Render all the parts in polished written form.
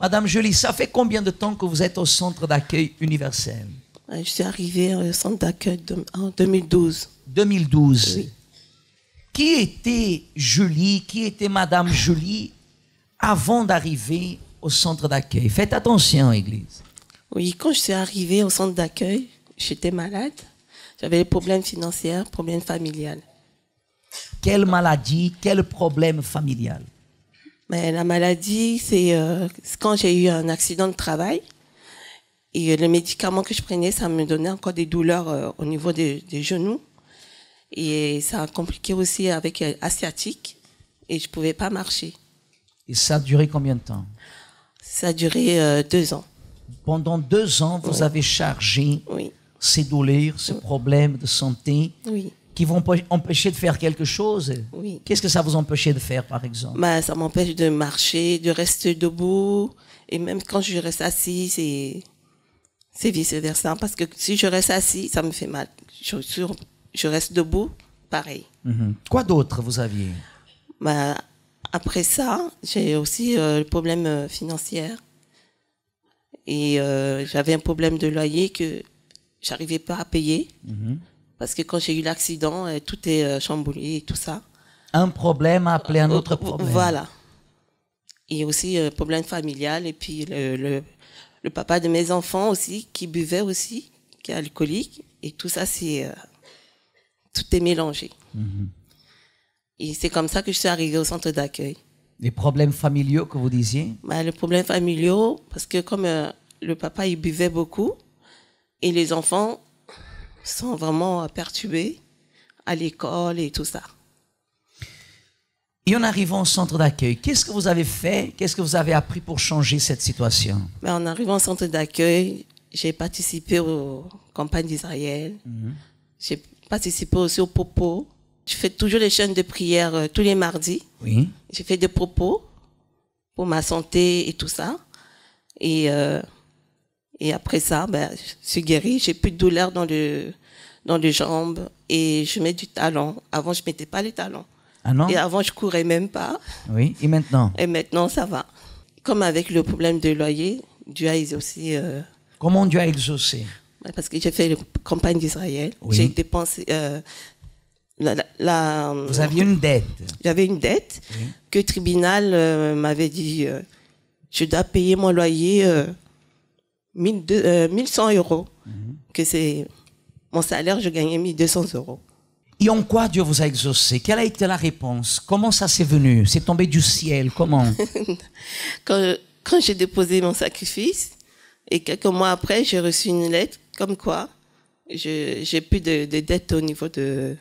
Madame Julie, ça fait combien de temps que vous êtes au centre d'accueil universel? Je suis arrivée au centre d'accueil en 2012. 2012. Oui. Qui était Julie, qui était Madame Julie avant d'arriver au centre d'accueil? Faites attention, Église. Oui, quand je suis arrivée au centre d'accueil, j'étais malade. J'avais des problèmes financiers, problèmes familiales. Quelle maladie, quel problème familial? Mais la maladie, c'est quand j'ai eu un accident de travail. Et le médicament que je prenais, ça me donnait encore des douleurs au niveau des genoux. Et ça a compliqué aussi avec asiatique. Et je ne pouvais pas marcher. Et ça a duré combien de temps? Ça a duré 2 ans. Pendant 2 ans, vous avez chargé ces douleurs, ces problèmes de santé qui vont empêcher de faire quelque chose. Oui. Qu'est-ce que ça vous empêchait de faire, par exemple? Ça m'empêche de marcher, de rester debout. Et même quand je reste assis, c'est vice-versa. Parce que si je reste assis, ça me fait mal. Je reste debout, pareil. Quoi d'autre vous aviez? Après ça, j'ai aussi le problème financier. Et j'avais un problème de loyer que j'arrivais pas à payer. Parce que quand j'ai eu l'accident, tout est chamboulé et tout ça. Un problème a appelé un autre problème. Voilà. Et aussi problème familial. Et puis le papa de mes enfants aussi, qui buvait aussi, qui est alcoolique. Et tout ça, tout est mélangé. Et c'est comme ça que je suis arrivée au centre d'accueil. Les problèmes familiaux que vous disiez? Les problèmes familiaux, parce que comme le papa, il buvait beaucoup, et les enfants sont vraiment perturbés à l'école et tout ça. Et en arrivant au centre d'accueil, qu'est-ce que vous avez fait? Qu'est-ce que vous avez appris pour changer cette situation? En arrivant au centre d'accueil, j'ai participé aux campagnes d'Israël. J'ai participé aussi aux propos. Je fais toujours les chaînes de prière tous les mardis. Oui. J'ai fait des propos pour ma santé et tout ça. Et après ça, je suis guérie. J'ai plus de douleur dans les jambes et je mets du talon. Avant, je mettais pas les talons. Ah non? Et avant, je courais même pas. Oui. Et maintenant? Et maintenant, ça va. Comme avec le problème de loyer, Dieu a aussi... Comment Dieu a exaucé? Parce que j'ai fait les campagnes d'Israël. Oui. J'ai dépensé... Vous aviez une dette? J'avais une dette que le tribunal m'avait dit je dois payer mon loyer 1100 euros. Que c'est mon salaire, je gagnais 1200 euros. Et en quoi Dieu vous a exaucé? Quelle a été la réponse? Comment ça s'est venu? C'est tombé du ciel? Comment? Quand j'ai déposé mon sacrifice, et quelques mois après, j'ai reçu une lettre comme quoi j'ai plus de dette au niveau de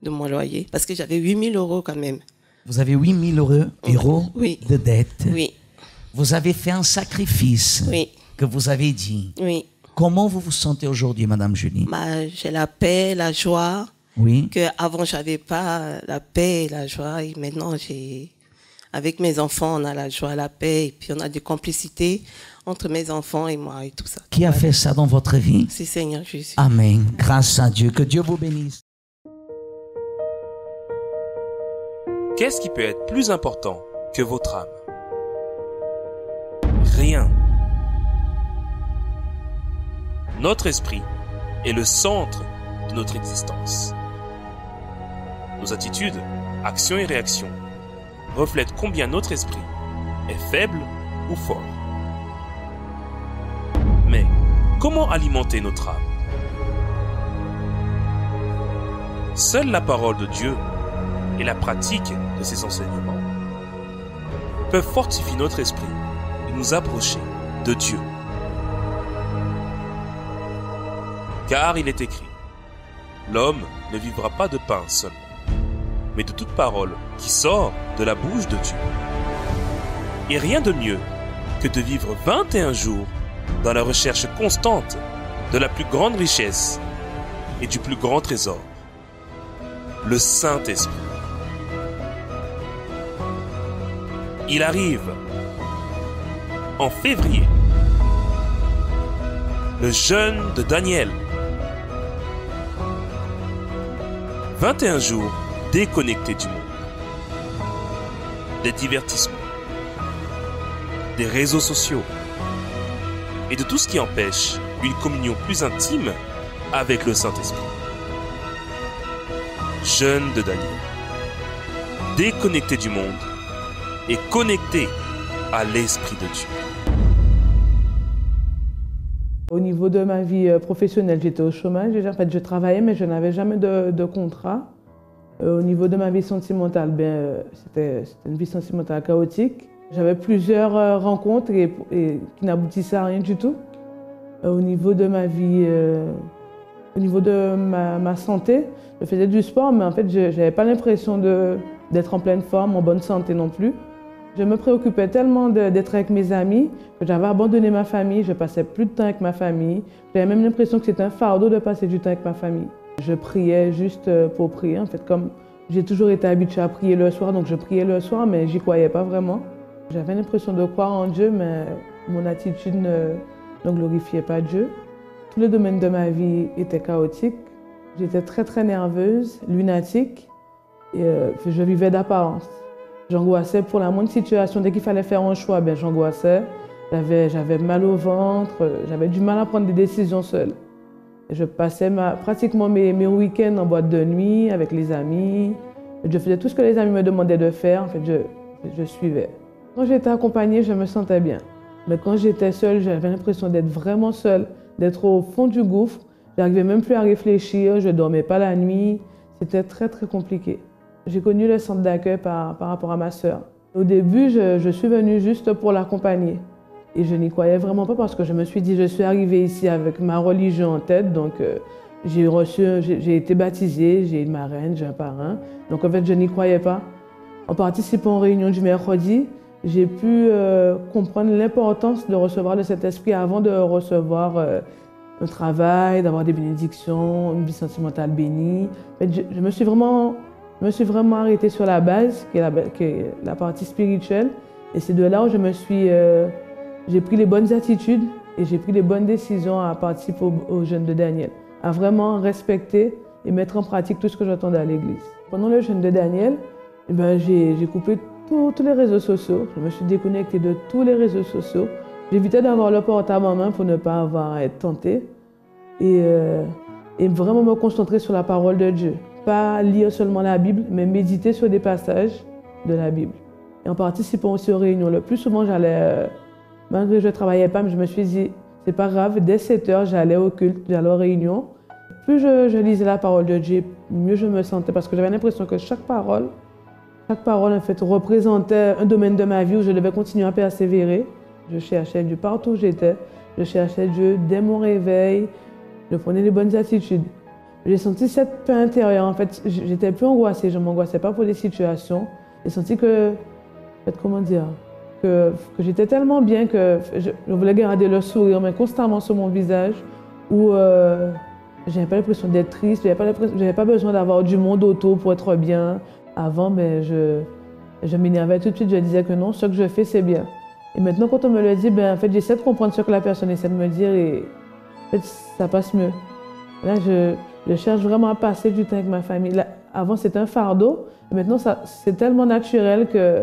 mon loyer. Parce que j'avais 8 000 euros quand même. Vous avez 8 000 euros Oui. de dette? Oui. Vous avez fait un sacrifice que vous avez dit. Oui. Comment vous vous sentez aujourd'hui, Madame Julie? J'ai la paix, la joie. Oui. Que avant j'avais pas la paix et la joie. Et maintenant, avec mes enfants, on a la joie, la paix. Et puis on a des complicités entre mes enfants et moi et tout ça. Qui a fait ça dans votre vie? C'est Seigneur Jésus. Amen. Grâce à Dieu. Que Dieu vous bénisse. Qu'est-ce qui peut être plus important que votre âme? Rien. Notre esprit est le centre de notre existence. Nos attitudes, actions et réactions reflètent combien notre esprit est faible ou fort. Mais comment alimenter notre âme? Seule la parole de Dieu et la pratique de ses enseignements peuvent fortifier notre esprit et nous approcher de Dieu. Car il est écrit, l'homme ne vivra pas de pain seulement, mais de toute parole qui sort de la bouche de Dieu. Et rien de mieux que de vivre 21 jours dans la recherche constante de la plus grande richesse et du plus grand trésor, le Saint-Esprit. Il arrive en février, le jeûne de Daniel. 21 jours déconnectés du monde, des divertissements, des réseaux sociaux et de tout ce qui empêche une communion plus intime avec le Saint-Esprit. Jeûne de Daniel. Déconnecté du monde et connecté à l'Esprit de Dieu. Au niveau de ma vie professionnelle, j'étais au chômage. En fait, je travaillais, mais je n'avais jamais de contrat. Au niveau de ma vie sentimentale, c'était une vie sentimentale chaotique. J'avais plusieurs rencontres et qui n'aboutissaient à rien du tout. Au niveau de ma vie, au niveau de ma santé, je faisais du sport, mais en fait, je n'avais pas l'impression d'être en pleine forme, en bonne santé non plus. Je me préoccupais tellement d'être avec mes amis que j'avais abandonné ma famille. Je passais plus de temps avec ma famille. J'avais même l'impression que c'était un fardeau de passer du temps avec ma famille. Je priais juste pour prier. En fait, comme j'ai toujours été habituée à prier le soir, donc je priais le soir, mais j'y croyais pas vraiment. J'avais l'impression de croire en Dieu, mais mon attitude ne glorifiait pas Dieu. Tous les domaines de ma vie étaient chaotiques. J'étais très nerveuse, lunatique, et je vivais d'apparence. J'angoissais pour la moindre situation. Dès qu'il fallait faire un choix, j'angoissais. J'avais mal au ventre, j'avais du mal à prendre des décisions seule. Je passais pratiquement mes week-ends en boîte de nuit avec les amis. Je faisais tout ce que les amis me demandaient de faire. En fait, je suivais. Quand j'étais accompagnée, je me sentais bien. Mais quand j'étais seule, j'avais l'impression d'être vraiment seule, d'être au fond du gouffre. Je n'arrivais même plus à réfléchir, je ne dormais pas la nuit. C'était très compliqué. J'ai connu le centre d'accueil par rapport à ma sœur. Au début, je suis venue juste pour l'accompagner. Et je n'y croyais vraiment pas parce que je me suis dit, je suis arrivée ici avec ma religion en tête. Donc j'ai été baptisée, j'ai une marraine, j'ai un parrain. Donc en fait, je n'y croyais pas. En participant aux réunions du mercredi, j'ai pu comprendre l'importance de recevoir le Saint-Esprit avant de recevoir un travail, d'avoir des bénédictions, une vie sentimentale bénie. En fait, je me suis vraiment arrêtée sur la base, qui est la partie spirituelle. Et c'est de là où j'ai pris les bonnes attitudes et j'ai pris les bonnes décisions à participer au jeûne de Daniel, à vraiment respecter et mettre en pratique tout ce que j'entendais à l'église. Pendant le jeûne de Daniel, j'ai coupé tous les réseaux sociaux. Je me suis déconnectée de tous les réseaux sociaux. J'évitais d'avoir le portable en main pour ne pas avoir à être tentée et vraiment me concentrer sur la parole de Dieu. Pas lire seulement la Bible, mais méditer sur des passages de la Bible. Et en participant aussi aux réunions, le plus souvent j'allais, malgré que je ne travaillais pas, mais je me suis dit, c'est pas grave, dès 7 heures, j'allais au culte, j'allais aux réunions. Plus je lisais la parole de Dieu, mieux je me sentais, parce que j'avais l'impression que chaque parole en fait représentait un domaine de ma vie où je devais continuer à persévérer. Je cherchais Dieu partout où j'étais, je cherchais Dieu dès mon réveil, je prenais les bonnes attitudes. J'ai senti cette paix intérieure, en fait, j'étais plus angoissée, je ne m'angoissais pas pour des situations. J'ai senti que j'étais tellement bien que je voulais garder le sourire, mais constamment sur mon visage, où je n'avais pas l'impression d'être triste, je n'avais pas besoin d'avoir du monde autour pour être bien. Avant, je m'énervais tout de suite, je disais que non, ce que je fais, c'est bien. Et maintenant, quand on me le dit, en fait, j'essaie de comprendre ce que la personne essaie de me dire et en fait, ça passe mieux. Là, je cherche vraiment à passer du temps avec ma famille. Là, avant, c'était un fardeau. Et maintenant, c'est tellement naturel que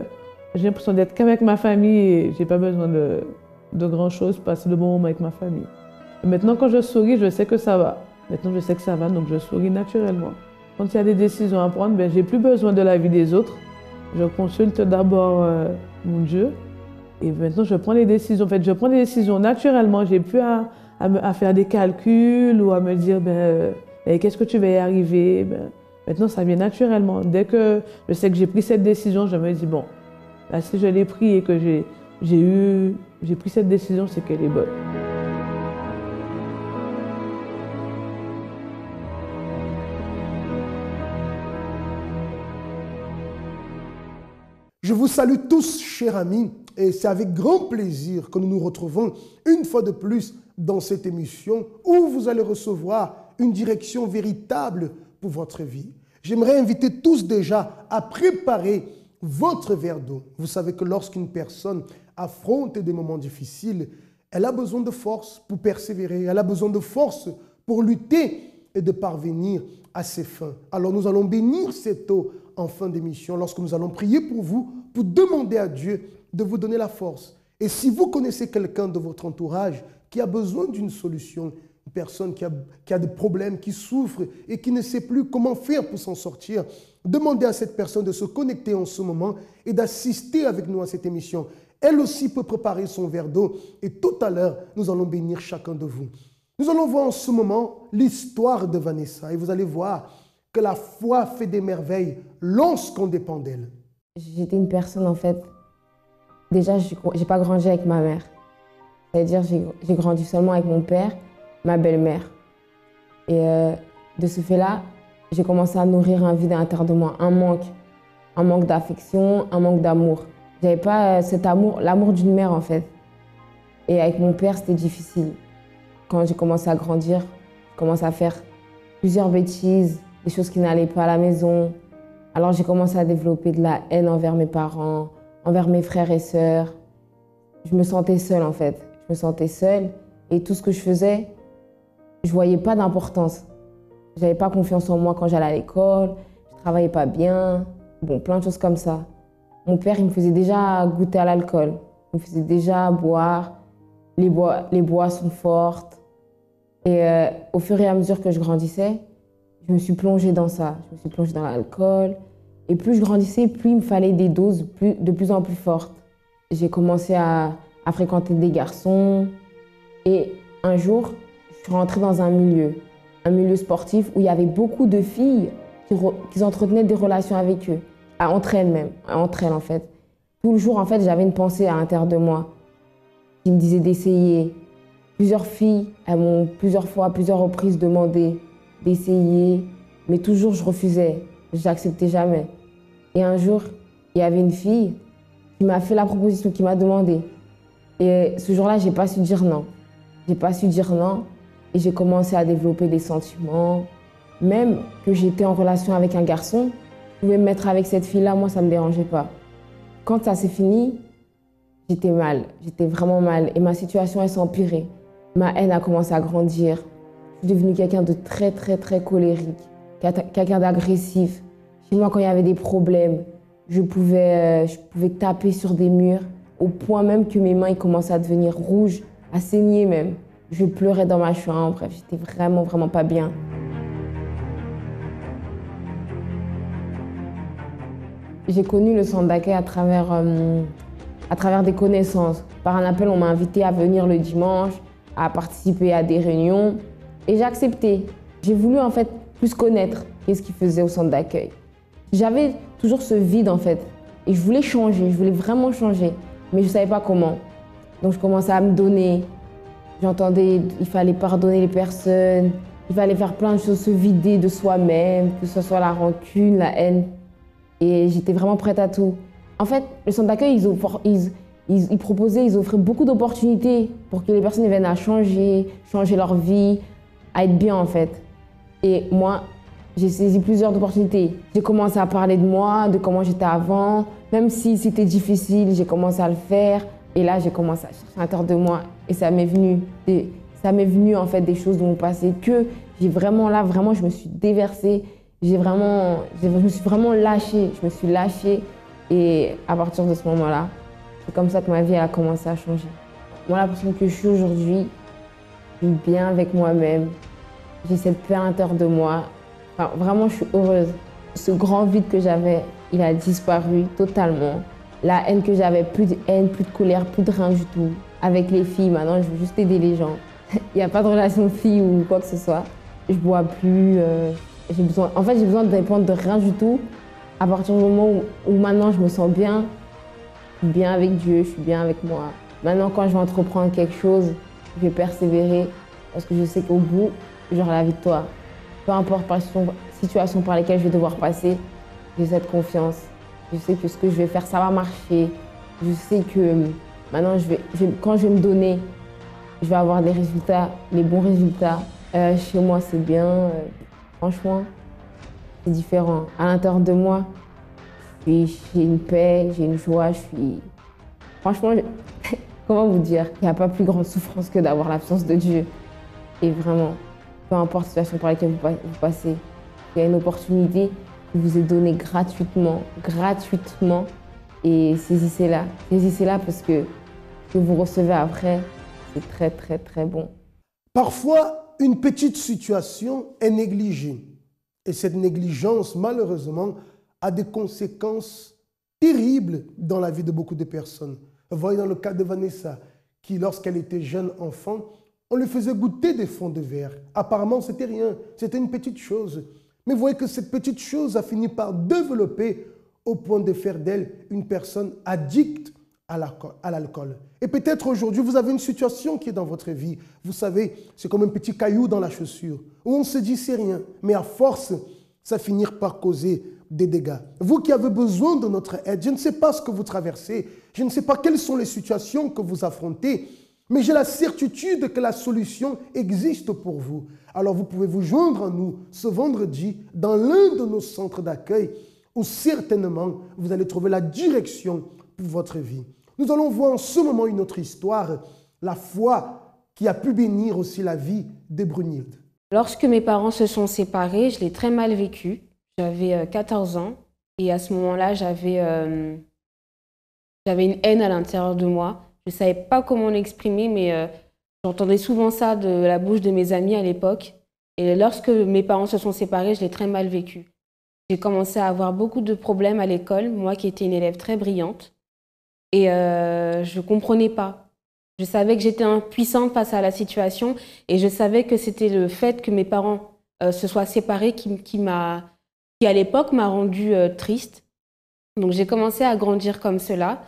j'ai l'impression d'être qu'avec ma famille et je n'ai pas besoin de grand-chose, passer de bons moments avec ma famille. Et maintenant, quand je souris, je sais que ça va. Maintenant, je sais que ça va, donc je souris naturellement. Quand il y a des décisions à prendre, je n'ai plus besoin de l'avis des autres. Je consulte d'abord mon Dieu. Et maintenant, je prends les décisions. En fait, je prends des décisions naturellement. Je n'ai plus à faire des calculs ou à me dire qu'est-ce que tu vas y arriver. Maintenant, ça vient naturellement. Dès que je sais que j'ai pris cette décision, je me dis, bon, là, si je l'ai pris et que j'ai pris cette décision, c'est qu'elle est bonne. Je vous salue tous, chers amis, et c'est avec grand plaisir que nous nous retrouvons une fois de plus dans cette émission où vous allez recevoir une direction véritable pour votre vie. J'aimerais inviter tous déjà à préparer votre verre d'eau. Vous savez que lorsqu'une personne affronte des moments difficiles, elle a besoin de force pour persévérer, elle a besoin de force pour lutter et de parvenir à ses fins. Alors nous allons bénir cette eau en fin d'émission lorsque nous allons prier pour vous, pour demander à Dieu de vous donner la force Et si vous connaissez quelqu'un de votre entourage qui a besoin d'une solution, une personne qui a des problèmes, qui souffre et qui ne sait plus comment faire pour s'en sortir, demandez à cette personne de se connecter en ce moment et d'assister avec nous à cette émission. Elle aussi peut préparer son verre d'eau et tout à l'heure, nous allons bénir chacun de vous. Nous allons voir en ce moment l'histoire de Vanessa et vous allez voir que la foi fait des merveilles lorsqu'on dépend d'elle. J'étais une personne, en fait, déjà, je n'ai pas grandi avec ma mère. C'est-à-dire, j'ai grandi seulement avec mon père, ma belle-mère. Et de ce fait-là, j'ai commencé à nourrir un vide à l'intérieur de moi, un manque d'affection, un manque d'amour. Je n'avais pas cet amour, l'amour d'une mère, en fait. Et avec mon père, c'était difficile. Quand j'ai commencé à grandir, j'ai commencé à faire plusieurs bêtises, des choses qui n'allaient pas à la maison. Alors j'ai commencé à développer de la haine envers mes parents, envers mes frères et sœurs. Je me sentais seule en fait. Je me sentais seule et tout ce que je faisais, je ne voyais pas d'importance. Je n'avais pas confiance en moi quand j'allais à l'école, je ne travaillais pas bien, bon, plein de choses comme ça. Mon père, il me faisait déjà goûter à l'alcool. Il me faisait déjà boire, les boissons fortes. Et au fur et à mesure que je grandissais, je me suis plongée dans ça. Je me suis plongée dans l'alcool. Et plus je grandissais, plus il me fallait des doses de plus en plus fortes. J'ai commencé à fréquenter des garçons. Et un jour, je suis rentrée dans un milieu sportif où il y avait beaucoup de filles qui entretenaient des relations avec eux, entre elles même, entre elles en fait. Tout le jour, en fait, j'avais une pensée à l'intérieur de moi qui me disait d'essayer. Plusieurs filles, elles m'ont plusieurs fois, à plusieurs reprises demandé d'essayer, mais toujours je refusais, je n'acceptais jamais. Et un jour, il y avait une fille qui m'a fait la proposition, qui m'a demandé. Et ce jour-là, je n'ai pas su dire non. Je n'ai pas su dire non et j'ai commencé à développer des sentiments. Même que j'étais en relation avec un garçon, je pouvais me mettre avec cette fille-là, moi ça ne me dérangeait pas. Quand ça s'est fini, j'étais mal, j'étais vraiment mal et ma situation elle s'est empirée. Ma haine a commencé à grandir. Je suis devenue quelqu'un de très colérique, quelqu'un d'agressif. Chez moi, quand il y avait des problèmes, je pouvais taper sur des murs au point même que mes mains ils commençaient à devenir rouges, à saigner même. Je pleurais dans ma chambre, bref, j'étais vraiment pas bien. J'ai connu le centre d'accueil à travers des connaissances. Par un appel, on m'a invité à venir le dimanche, à participer à des réunions. Et j'ai accepté. J'ai voulu en fait plus connaître ce qu'ils faisaient au centre d'accueil. J'avais toujours ce vide en fait. Et je voulais changer, je voulais vraiment changer. Mais je ne savais pas comment. Donc je commençais à me donner. J'entendais qu'il fallait pardonner les personnes, il fallait faire plein de choses, se vider de soi-même, que ce soit la rancune, la haine. Et j'étais vraiment prête à tout. En fait, le centre d'accueil, ils proposaient, ils offraient beaucoup d'opportunités pour que les personnes viennent à changer leur vie, à être bien en fait. Et moi, j'ai saisi plusieurs opportunités. J'ai commencé à parler de moi, de comment j'étais avant. Même si c'était difficile, j'ai commencé à le faire. Et là, j'ai commencé à chercher à l'intérieur de moi. Et ça m'est venu en fait des choses de mon passé que j'ai vraiment là, vraiment, je me suis déversée. Je me suis vraiment lâchée. Je me suis lâchée. Et à partir de ce moment-là, c'est comme ça que ma vie a commencé à changer. Moi, la personne que je suis aujourd'hui, je suis bien avec moi-même. J'ai cette paix à l'intérieur de moi. Enfin, vraiment, je suis heureuse. Ce grand vide que j'avais, il a disparu totalement. La haine que j'avais, plus de haine, plus de colère, plus de rien du tout. Avec les filles, maintenant, je veux juste aider les gens. Il n'y a pas de relation fille ou quoi que ce soit. Je bois plus. J'ai besoin de dépendre de rien du tout. À partir du moment où maintenant je me sens bien, je suis bien avec Dieu, je suis bien avec moi. Maintenant, quand je vais entreprendre quelque chose, je vais persévérer parce que je sais qu'au bout, j'aurai la victoire. Peu importe la situation par laquelle je vais devoir passer, j'ai cette confiance. Je sais que ce que je vais faire, ça va marcher. Je sais que maintenant, quand je vais me donner, je vais avoir des résultats, les bons résultats. Chez moi, c'est bien. Franchement, c'est différent. À l'intérieur de moi, j'ai une paix, j'ai une joie. Franchement, comment vous dire? Il n'y a pas plus grande souffrance que d'avoir l'absence de Dieu. Et vraiment, peu importe la situation par laquelle vous passez, il y a une opportunité qui vous est donnée gratuitement. Et saisissez-la. Saisissez-la parce que que vous recevez après, c'est très, très, très bon. Parfois, une petite situation est négligée. Et cette négligence, malheureusement, a des conséquences terribles dans la vie de beaucoup de personnes. Voyez dans le cas de Vanessa, qui, lorsqu'elle était jeune enfant, on lui faisait goûter des fonds de verre. Apparemment, c'était rien, c'était une petite chose. Mais vous voyez que cette petite chose a fini par développer au point de faire d'elle une personne addicte à l'alcool. Et peut-être aujourd'hui, vous avez une situation qui est dans votre vie. Vous savez, c'est comme un petit caillou dans la chaussure, où on se dit c'est rien, mais à force, ça finit par causer des dégâts. Vous qui avez besoin de notre aide, je ne sais pas ce que vous traversez, je ne sais pas quelles sont les situations que vous affrontez, mais j'ai la certitude que la solution existe pour vous. Alors vous pouvez vous joindre à nous ce vendredi dans l'un de nos centres d'accueil où certainement vous allez trouver la direction pour votre vie. Nous allons voir en ce moment une autre histoire, la foi qui a pu bénir aussi la vie de Brunhilde. Lorsque mes parents se sont séparés, je l'ai très mal vécu. J'avais 14 ans et à ce moment-là, j'avais une haine à l'intérieur de moi. Je ne savais pas comment l'exprimer, mais j'entendais souvent ça de la bouche de mes amis à l'époque. Et lorsque mes parents se sont séparés, je l'ai très mal vécu. J'ai commencé à avoir beaucoup de problèmes à l'école, moi qui étais une élève très brillante. Et je ne comprenais pas. Je savais que j'étais impuissante face à la situation et je savais que c'était le fait que mes parents se soient séparés qui à l'époque m'a rendue triste. Donc j'ai commencé à grandir comme cela.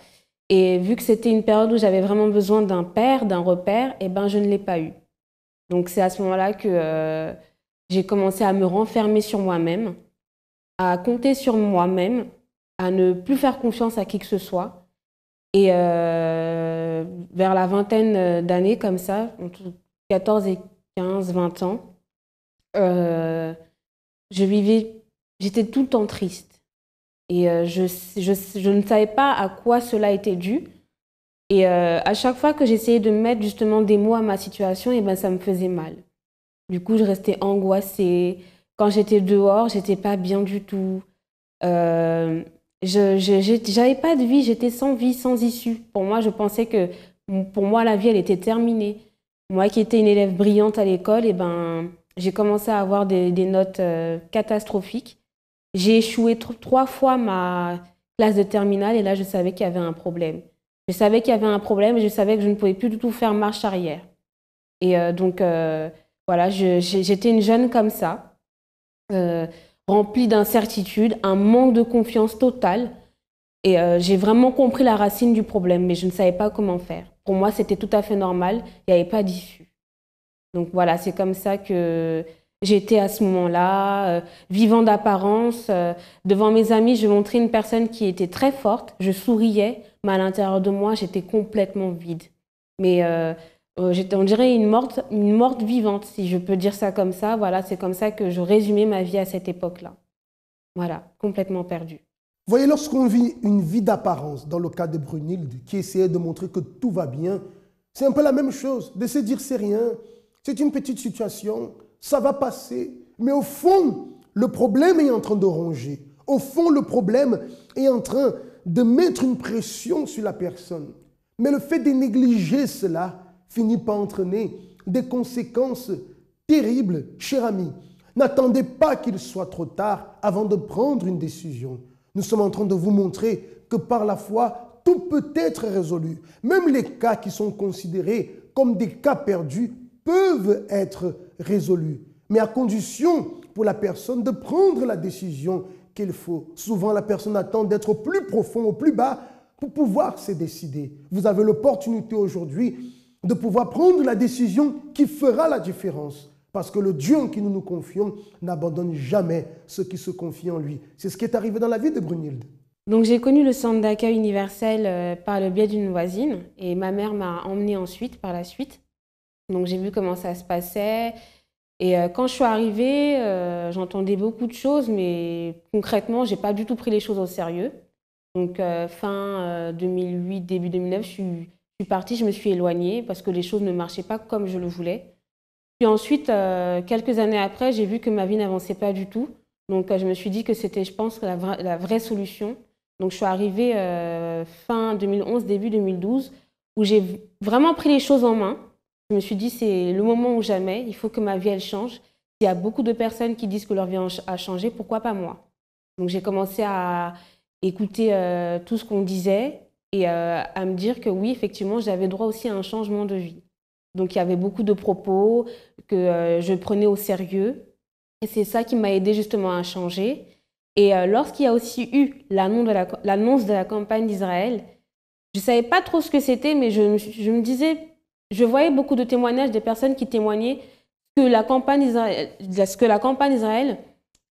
Et vu que c'était une période où j'avais vraiment besoin d'un père, d'un repère, eh ben, je ne l'ai pas eu. Donc c'est à ce moment-là que j'ai commencé à me renfermer sur moi-même, à compter sur moi-même, à ne plus faire confiance à qui que ce soit. Et vers la vingtaine d'années comme ça, entre 14 et 15, 20 ans, j'étais tout le temps triste. Et je ne savais pas à quoi cela était dû. Et à chaque fois que j'essayais de mettre justement des mots à ma situation, et ben, ça me faisait mal. Du coup, je restais angoissée. Quand j'étais dehors, j'étais pas bien du tout. J'avais pas de vie, j'étais sans vie, sans issue. Pour moi, je pensais que pour moi, la vie, elle était terminée. Moi qui étais une élève brillante à l'école, et ben, j'ai commencé à avoir des notes catastrophiques. J'ai échoué 3 fois ma classe de terminale et là, je savais qu'il y avait un problème. Je savais qu'il y avait un problème et je savais que je ne pouvais plus du tout faire marche arrière. Et donc, voilà, j'étais une jeune comme ça, remplie d'incertitudes, un manque de confiance totale. Et j'ai vraiment compris la racine du problème, mais je ne savais pas comment faire. Pour moi, c'était tout à fait normal, il n'y avait pas d'issue. Donc voilà, c'est comme ça que j'étais à ce moment-là, vivant d'apparence. Devant mes amis, je montrais une personne qui était très forte, je souriais, mais à l'intérieur de moi, j'étais complètement vide. Mais on dirait une morte vivante, si je peux dire ça comme ça. Voilà, c'est comme ça que je résumais ma vie à cette époque-là. Voilà, complètement perdue. Vous voyez, lorsqu'on vit une vie d'apparence, dans le cas de Brunhilde, qui essayait de montrer que tout va bien, c'est un peu la même chose, de se dire c'est rien, c'est une petite situation, ça va passer. Mais au fond, le problème est en train de ronger. Au fond, le problème est en train de mettre une pression sur la personne. Mais le fait de négliger cela finit par entraîner des conséquences terribles. Cher ami, n'attendez pas qu'il soit trop tard avant de prendre une décision. Nous sommes en train de vous montrer que par la foi, tout peut être résolu. Même les cas qui sont considérés comme des cas perdus peuvent être résolus, mais à condition pour la personne de prendre la décision qu'il faut. Souvent, la personne attend d'être au plus profond, au plus bas, pour pouvoir se décider. Vous avez l'opportunité aujourd'hui de pouvoir prendre la décision qui fera la différence. Parce que le Dieu en qui nous nous confions n'abandonne jamais ceux qui se confient en lui. C'est ce qui est arrivé dans la vie de Brunhilde. Donc j'ai connu le centre d'accueil universel par le biais d'une voisine et ma mère m'a emmenée ensuite, par la suite. Donc j'ai vu comment ça se passait. Et quand je suis arrivée, j'entendais beaucoup de choses, mais concrètement, je n'ai pas du tout pris les choses au sérieux. Donc fin 2008, début 2009, je suis partie, je me suis éloignée parce que les choses ne marchaient pas comme je le voulais. Puis ensuite, quelques années après, j'ai vu que ma vie n'avançait pas du tout. Donc je me suis dit que c'était, je pense, la vraie solution. Donc je suis arrivée fin 2011, début 2012, où j'ai vraiment pris les choses en main. Je me suis dit, c'est le moment ou jamais, il faut que ma vie, elle change. Il y a beaucoup de personnes qui disent que leur vie a changé, pourquoi pas moi? Donc j'ai commencé à écouter tout ce qu'on disait et à me dire que oui, effectivement, j'avais droit aussi à un changement de vie. Donc il y avait beaucoup de propos que je prenais au sérieux. Et c'est ça qui m'a aidé justement à changer. Et lorsqu'il y a aussi eu l'annonce de la campagne d'Israël, je ne savais pas trop ce que c'était, mais je me disais, je voyais beaucoup de témoignages des personnes qui témoignaient ce que la campagne d'Israël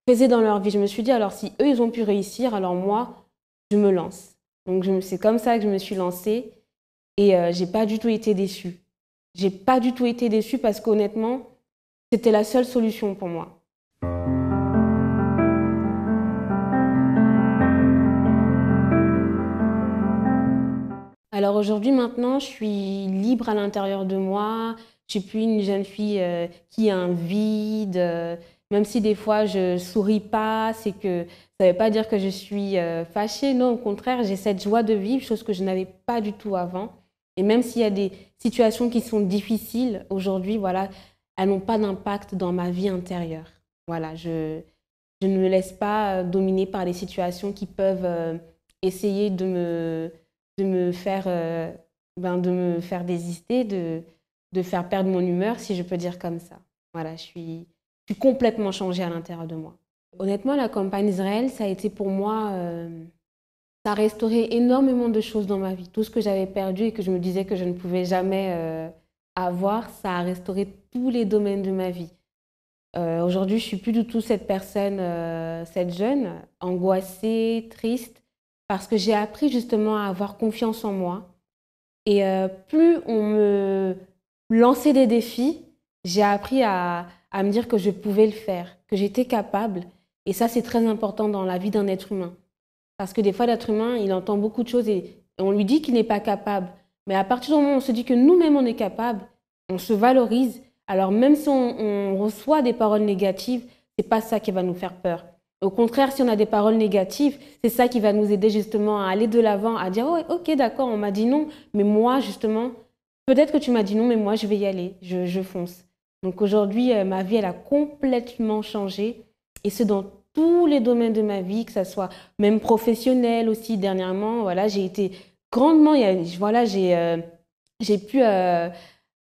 faisait dans leur vie. Je me suis dit, alors si eux, ils ont pu réussir, alors moi, je me lance. Donc c'est comme ça que je me suis lancée et je n'ai pas du tout été déçue. Je n'ai pas du tout été déçue parce qu'honnêtement, c'était la seule solution pour moi. Alors aujourd'hui, maintenant, je suis libre à l'intérieur de moi. Je ne suis plus une jeune fille qui a un vide. Même si des fois, je ne souris pas, c'est que ça ne veut pas dire que je suis fâchée. Non, au contraire, j'ai cette joie de vivre, chose que je n'avais pas du tout avant. Et même s'il y a des situations qui sont difficiles, aujourd'hui, voilà, elles n'ont pas d'impact dans ma vie intérieure. Voilà, je ne me laisse pas dominer par des situations qui peuvent essayer de me faire désister, de faire perdre mon humeur, si je peux dire comme ça. Voilà, je suis complètement changée à l'intérieur de moi. Honnêtement, la campagne d'Israël, ça a été pour moi, ça a restauré énormément de choses dans ma vie. Tout ce que j'avais perdu et que je me disais que je ne pouvais jamais avoir, ça a restauré tous les domaines de ma vie. Aujourd'hui, je ne suis plus du tout cette personne, cette jeune, angoissée, triste, parce que j'ai appris justement à avoir confiance en moi. Et plus on me lançait des défis, j'ai appris à me dire que je pouvais le faire, que j'étais capable. Et ça, c'est très important dans la vie d'un être humain. Parce que des fois, l'être humain, il entend beaucoup de choses et on lui dit qu'il n'est pas capable. Mais à partir du moment où on se dit que nous-mêmes, on est capable, on se valorise. Alors même si on reçoit des paroles négatives, ce n'est pas ça qui va nous faire peur. Au contraire, si on a des paroles négatives, c'est ça qui va nous aider justement à aller de l'avant, à dire oh, « Ok, d'accord, on m'a dit non, mais moi, justement, peut-être que tu m'as dit non, mais moi, je vais y aller, je fonce. » Donc aujourd'hui, ma vie, elle a complètement changé. Et c'est dans tous les domaines de ma vie, que ce soit même professionnel aussi. Dernièrement, voilà, j'ai été grandement... Voilà, j'ai pu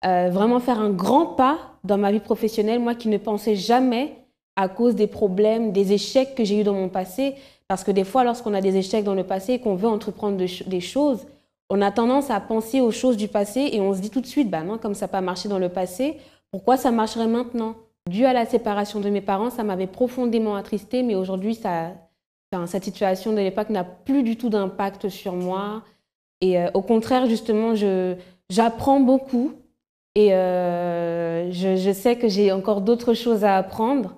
vraiment faire un grand pas dans ma vie professionnelle, moi qui ne pensais jamais à cause des problèmes, des échecs que j'ai eus dans mon passé. Parce que des fois, lorsqu'on a des échecs dans le passé et qu'on veut entreprendre des choses, on a tendance à penser aux choses du passé et on se dit tout de suite, bah non, comme ça n'a pas marché dans le passé, pourquoi ça marcherait maintenant? Dû à la séparation de mes parents, ça m'avait profondément attristée, mais aujourd'hui, cette situation de l'époque n'a plus du tout d'impact sur moi. Et au contraire, justement, j'apprends beaucoup et je sais que j'ai encore d'autres choses à apprendre.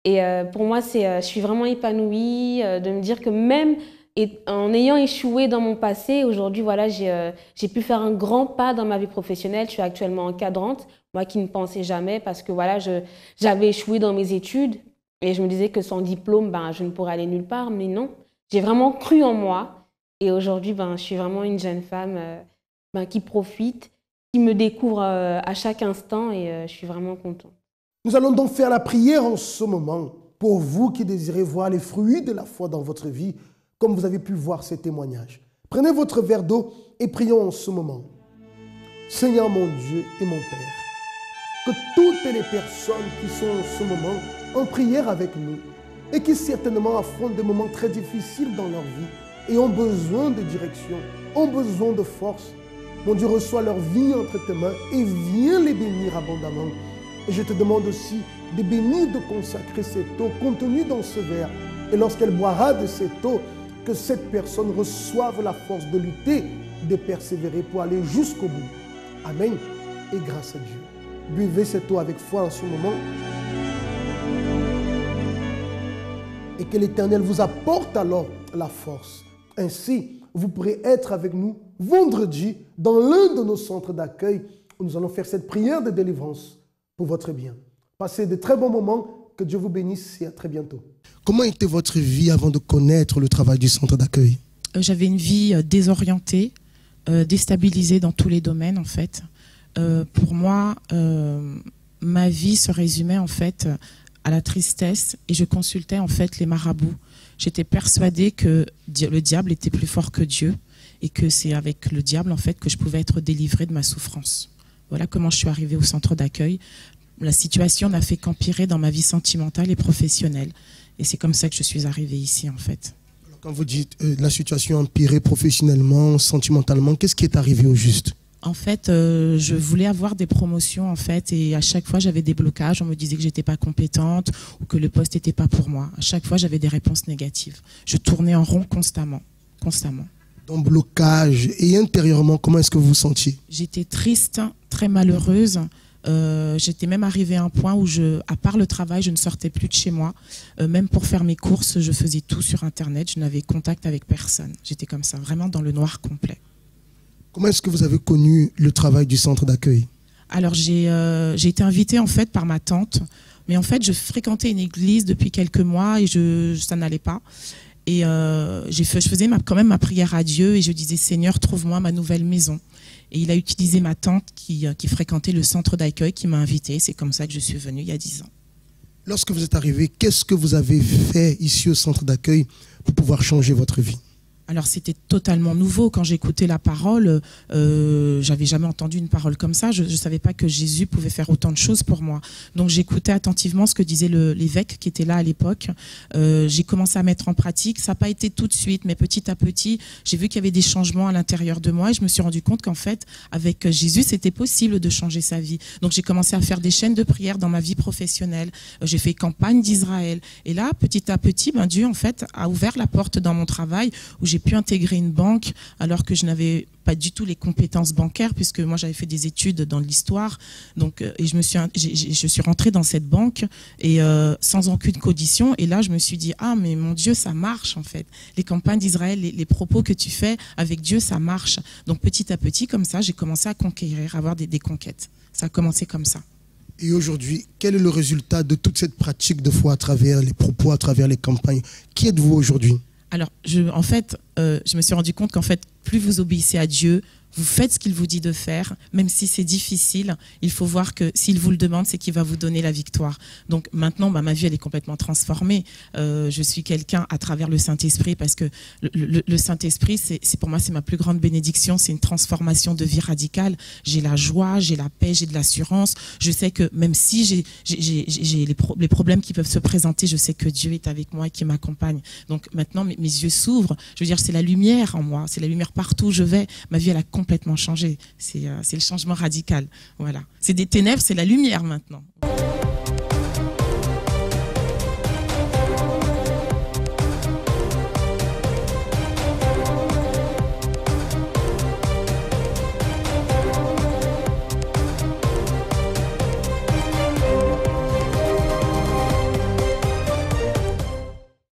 Et pour moi, je suis vraiment épanouie de me dire que même en ayant échoué dans mon passé, aujourd'hui, voilà, j'ai pu faire un grand pas dans ma vie professionnelle. Je suis actuellement encadrante, moi qui ne pensais jamais parce que voilà, j'avais échoué dans mes études et je me disais que sans diplôme, ben, je ne pourrais aller nulle part. Mais non, j'ai vraiment cru en moi et aujourd'hui, ben, je suis vraiment une jeune femme qui profite, qui me découvre à chaque instant et je suis vraiment contente. Nous allons donc faire la prière en ce moment pour vous qui désirez voir les fruits de la foi dans votre vie, comme vous avez pu voir ces témoignages. Prenez votre verre d'eau et prions en ce moment. Seigneur mon Dieu et mon Père, que toutes les personnes qui sont en ce moment en prière avec nous et qui certainement affrontent des moments très difficiles dans leur vie et ont besoin de direction, ont besoin de force, mon Dieu, reçois leur vie entre tes mains et viens les bénir abondamment. Et je te demande aussi de bénir, de consacrer cette eau contenue dans ce verre. Et lorsqu'elle boira de cette eau, que cette personne reçoive la force de lutter, de persévérer pour aller jusqu'au bout. Amen. Et grâce à Dieu. Buvez cette eau avec foi en ce moment. Et que l'Éternel vous apporte alors la force. Ainsi, vous pourrez être avec nous vendredi dans l'un de nos centres d'accueil où nous allons faire cette prière de délivrance pour votre bien. Passez de très bons moments. Que Dieu vous bénisse et à très bientôt. Comment était votre vie avant de connaître le travail du centre d'accueil? J'avais une vie désorientée. déstabilisée dans tous les domaines, en fait. Pour moi, ma vie se résumait, en fait, à la tristesse, et je consultais, en fait, les marabouts. J'étais persuadée que le diable était plus fort que Dieu, et que c'est avec le diable, en fait, que je pouvais être délivrée de ma souffrance. Voilà comment je suis arrivée au centre d'accueil. La situation n'a fait qu'empirer dans ma vie sentimentale et professionnelle. Et c'est comme ça que je suis arrivée ici, en fait. Alors, quand vous dites la situation a empiré professionnellement, sentimentalement, qu'est-ce qui est arrivé au juste? En fait, je voulais avoir des promotions, en fait, et à chaque fois, j'avais des blocages. On me disait que j'étais pas compétente ou que le poste n'était pas pour moi. À chaque fois, j'avais des réponses négatives. Je tournais en rond constamment. Dans blocage et intérieurement, comment est-ce que vous vous sentiez? J'étais triste, très malheureuse. J'étais même arrivée à un point où, à part le travail, je ne sortais plus de chez moi. Même pour faire mes courses, je faisais tout sur Internet. Je n'avais contact avec personne. J'étais comme ça, vraiment dans le noir complet. Comment est-ce que vous avez connu le travail du centre d'accueil? Alors, j'ai été invitée en fait par ma tante. Mais en fait, je fréquentais une église depuis quelques mois et ça n'allait pas. Et je faisais quand même ma prière à Dieu et je disais, Seigneur, trouve-moi ma nouvelle maison. Et il a utilisé ma tante qui fréquentait le centre d'accueil qui m'a invitée. C'est comme ça que je suis venue il y a 10 ans. Lorsque vous êtes arrivé, qu'est-ce que vous avez fait ici au centre d'accueil pour pouvoir changer votre vie? Alors c'était totalement nouveau. Quand j'écoutais la parole, j'avais jamais entendu une parole comme ça. Je ne savais pas que Jésus pouvait faire autant de choses pour moi. Donc j'écoutais attentivement ce que disait l'évêque qui était là à l'époque. J'ai commencé à mettre en pratique. Ça n'a pas été tout de suite, mais petit à petit, j'ai vu qu'il y avait des changements à l'intérieur de moi et je me suis rendu compte qu'en fait, avec Jésus, c'était possible de changer sa vie. Donc j'ai commencé à faire des chaînes de prière dans ma vie professionnelle. J'ai fait campagne d'Israël. Et là, petit à petit, Dieu en fait a ouvert la porte dans mon travail où j'ai pu intégrer une banque alors que je n'avais pas du tout les compétences bancaires puisque moi j'avais fait des études dans l'histoire. Donc et je suis rentrée dans cette banque et sans aucune condition et là je me suis dit mais mon Dieu, ça marche en fait. Les campagnes d'Israël, les propos que tu fais avec Dieu, ça marche. Donc petit à petit comme ça, j'ai commencé à conquérir, à avoir des conquêtes. Ça a commencé comme ça. Et aujourd'hui, quel est le résultat de toute cette pratique de foi à travers les propos, à travers les campagnes? Qui êtes-vous aujourd'hui? Alors, je me suis rendu compte qu'en fait, plus vous obéissez à Dieu, vous faites ce qu'il vous dit de faire, même si c'est difficile, il faut voir que s'il vous le demande, c'est qu'il va vous donner la victoire. Donc maintenant, ma vie, elle est complètement transformée. Je suis quelqu'un à travers le Saint-Esprit, parce que le Saint-Esprit, pour moi, c'est ma plus grande bénédiction, c'est une transformation de vie radicale. J'ai la joie, j'ai la paix, j'ai de l'assurance. Je sais que même si j'ai les problèmes qui peuvent se présenter, je sais que Dieu est avec moi et qui m'accompagne. Donc maintenant, mes yeux s'ouvrent. Je veux dire, c'est la lumière en moi, c'est la lumière partout où je vais. Ma vie, elle a complètement changé. C'est le changement radical. Voilà. C'est des ténèbres, c'est la lumière maintenant.